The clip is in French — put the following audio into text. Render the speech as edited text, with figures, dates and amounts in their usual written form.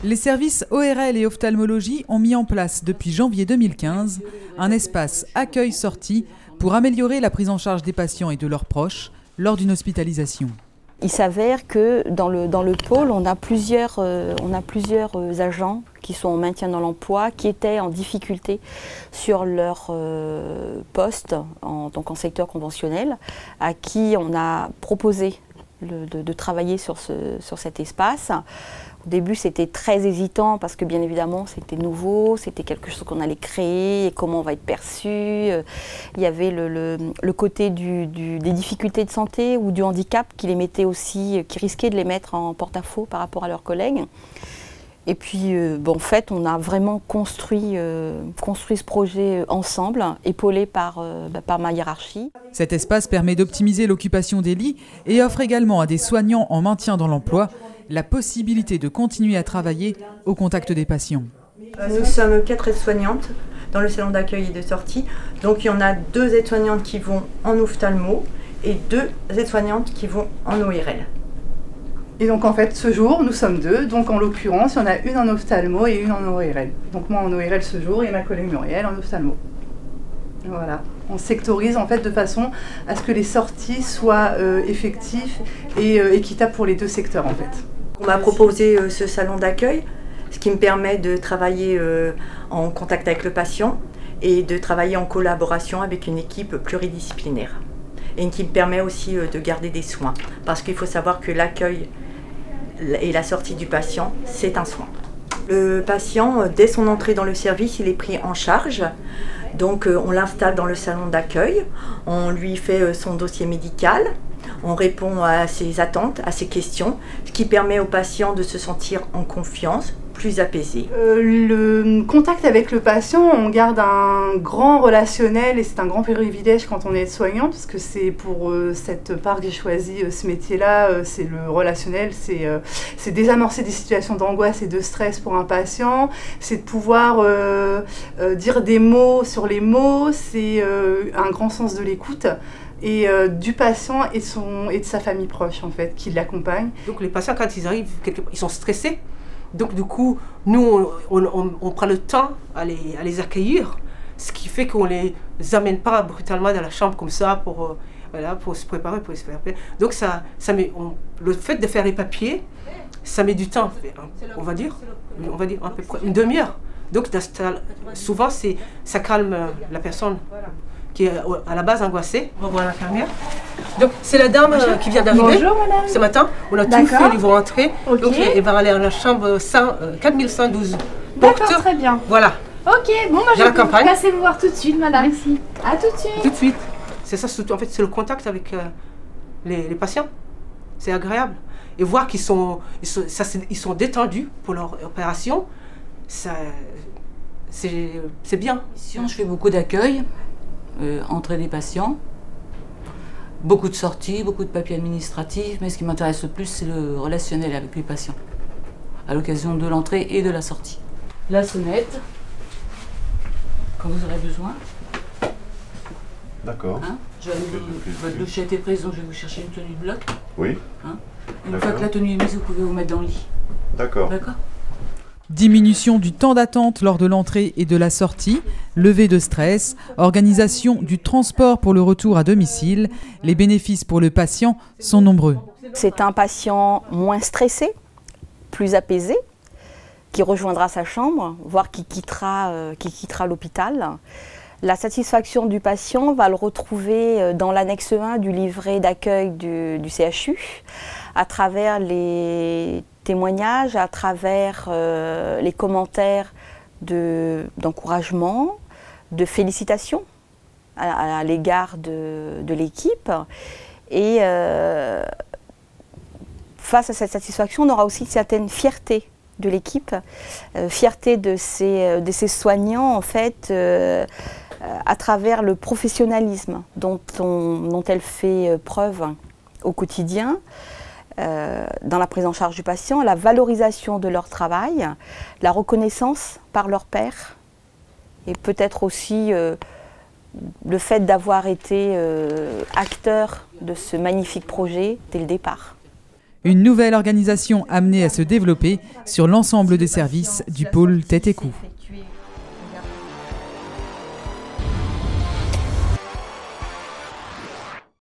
Les services ORL et ophtalmologie ont mis en place depuis janvier 2015 un espace accueil-sortie pour améliorer la prise en charge des patients et de leurs proches lors d'une hospitalisation. Il s'avère que dans le pôle, on a plusieurs agents qui sont en maintien dans l'emploi, qui étaient en difficulté sur leur poste, donc en secteur conventionnel, à qui on a proposé de travailler sur cet espace. Au début, c'était très hésitant parce que bien évidemment, c'était nouveau, c'était quelque chose qu'on allait créer, et comment on va être perçu. Il y avait le côté des difficultés de santé ou du handicap qui les mettait aussi, qui risquait de les mettre en porte-à-faux par rapport à leurs collègues. Et puis, en fait, on a vraiment construit ce projet ensemble, épaulé par ma hiérarchie. Cet espace permet d'optimiser l'occupation des lits et offre également à des soignants en maintien dans l'emploi la possibilité de continuer à travailler au contact des patients. Nous sommes 4 aides-soignantes dans le salon d'accueil et de sortie. Donc il y en a 2 aides-soignantes qui vont en ophtalmo et 2 aides-soignantes qui vont en ORL. Et donc en fait ce jour nous sommes 2, donc en l'occurrence il y en a une en ophtalmo et une en ORL. Donc moi en ORL ce jour et ma collègue Muriel en ophtalmo. Voilà, on sectorise en fait de façon à ce que les sorties soient effectives et équitables pour les 2 secteurs en fait. On m'a proposé ce salon d'accueil, ce qui me permet de travailler en contact avec le patient et de travailler en collaboration avec une équipe pluridisciplinaire. Et qui me permet aussi de garder des soins. Parce qu'il faut savoir que l'accueil et la sortie du patient, c'est un soin. Le patient, dès son entrée dans le service, il est pris en charge. Donc on l'installe dans le salon d'accueil, on lui fait son dossier médical, on répond à ses attentes, à ses questions, ce qui permet au patient de se sentir en confiance, plus apaisé. Le contact avec le patient, on garde un grand relationnel et c'est un grand privilège quand on est soignant, parce que c'est pour cette part que j'ai choisi ce métier-là, c'est le relationnel, c'est désamorcer des situations d'angoisse et de stress pour un patient, c'est de pouvoir dire des mots sur les mots, c'est un grand sens de l'écoute. Et du patient et de sa famille proche en fait, qui l'accompagne. Donc les patients quand ils arrivent, ils sont stressés. Donc du coup, nous on prend le temps à les accueillir, ce qui fait qu'on les amène pas brutalement dans la chambre comme ça pour se préparer, pour se faire. Donc le fait de faire les papiers, ça met du temps, on va dire à peu près une demi-heure. Donc souvent ça calme la personne qui est à la base angoissée. On va voir l'infirmière. Donc c'est la dame qui vient d'arriver ce matin. On a tout fait, ils vont entrer. Okay. Donc elle va aller à la chambre 4112. D'accord, très bien. Voilà. Ok, bon, je vais passer vous voir tout de suite, madame. Merci. À tout de suite. Tout de suite. C'est ça, en fait, c'est le contact avec les patients. C'est agréable. Et voir qu'ils sont détendus pour leur opération, c'est bien. Ici, je fais beaucoup d'accueil. Entrée des patients, beaucoup de sorties, beaucoup de papiers administratifs, mais ce qui m'intéresse le plus, c'est le relationnel avec les patients, à l'occasion de l'entrée et de la sortie. La sonnette, quand vous aurez besoin. D'accord. Hein, votre douche a été prise, donc je vais vous chercher une tenue de bloc. Oui. Hein, une fois que la tenue est mise, vous pouvez vous mettre dans le lit. D'accord. D'accord. Diminution du temps d'attente lors de l'entrée et de la sortie, levée de stress, organisation du transport pour le retour à domicile. Les bénéfices pour le patient sont nombreux. C'est un patient moins stressé, plus apaisé, qui rejoindra sa chambre, voire qui quittera l'hôpital. La satisfaction du patient va le retrouver dans l'annexe 1 du livret d'accueil du CHU, à travers les témoignages, à travers les commentaires d'encouragement, de félicitations à l'égard de l'équipe. Et face à cette satisfaction, on aura aussi une certaine fierté de l'équipe, fierté de ces soignants en fait, à travers le professionnalisme dont elle fait preuve au quotidien. Dans la prise en charge du patient, la valorisation de leur travail, la reconnaissance par leurs pairs et peut-être aussi le fait d'avoir été acteur de ce magnifique projet dès le départ. Une nouvelle organisation amenée à se développer sur l'ensemble des services du pôle Tête et Cou.